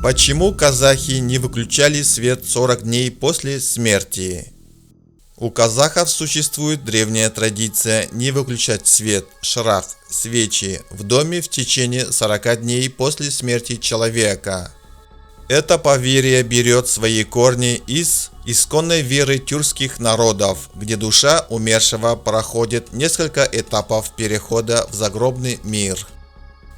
Почему казахи не выключали свет 40 дней после смерти? У казахов существует древняя традиция не выключать свет, шрах, свечи в доме в течение 40 дней после смерти человека. Это поверье берет свои корни из исконной веры тюркских народов, где душа умершего проходит несколько этапов перехода в загробный мир.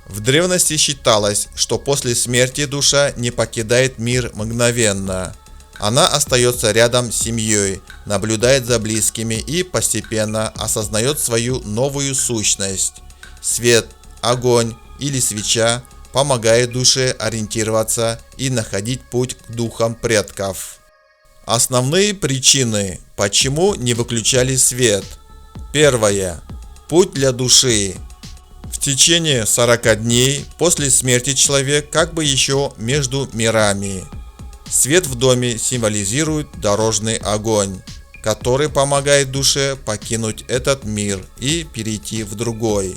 В древности считалось, что после смерти душа не покидает мир мгновенно. Она остается рядом с семьей, наблюдает за близкими и постепенно осознает свою новую сущность. Свет, огонь или свеча помогает душе ориентироваться и находить путь к духам предков. Основные причины, почему не выключали свет. Первое. Путь для души. В течение 40 дней после смерти человек как бы еще между мирами. Свет в доме символизирует дорожный огонь, который помогает душе покинуть этот мир и перейти в другой.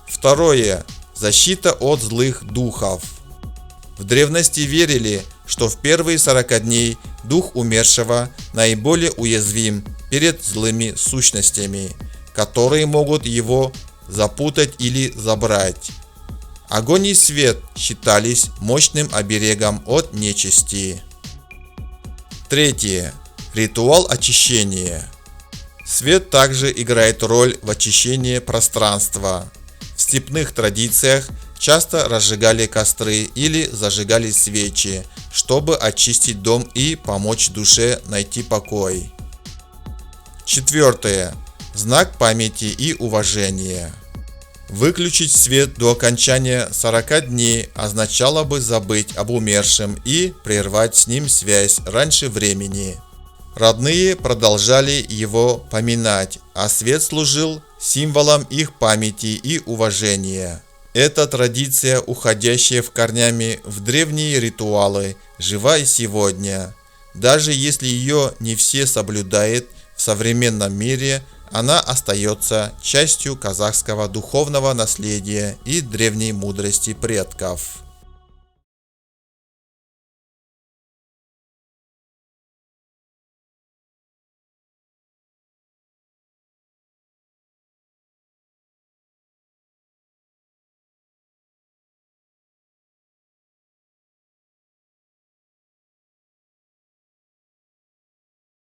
Второе. Защита от злых духов. В древности верили, что в первые 40 дней дух умершего наиболее уязвим перед злыми сущностями, которые могут его запутать или забрать. Огонь и свет считались мощным оберегом от нечисти. Третье. Ритуал очищения. Свет также играет роль в очищении пространства. В степных традициях часто разжигали костры или зажигали свечи, чтобы очистить дом и помочь душе найти покой. Четвертое. Знак памяти и уважения. Выключить свет до окончания 40 дней означало бы забыть об умершем и прервать с ним связь раньше времени. Родные продолжали его поминать, а свет служил символом их памяти и уважения. Эта традиция, уходящая в корнями в древние ритуалы, жива и сегодня. Даже если ее не все соблюдают в современном мире, она остается частью казахского духовного наследия и древней мудрости предков.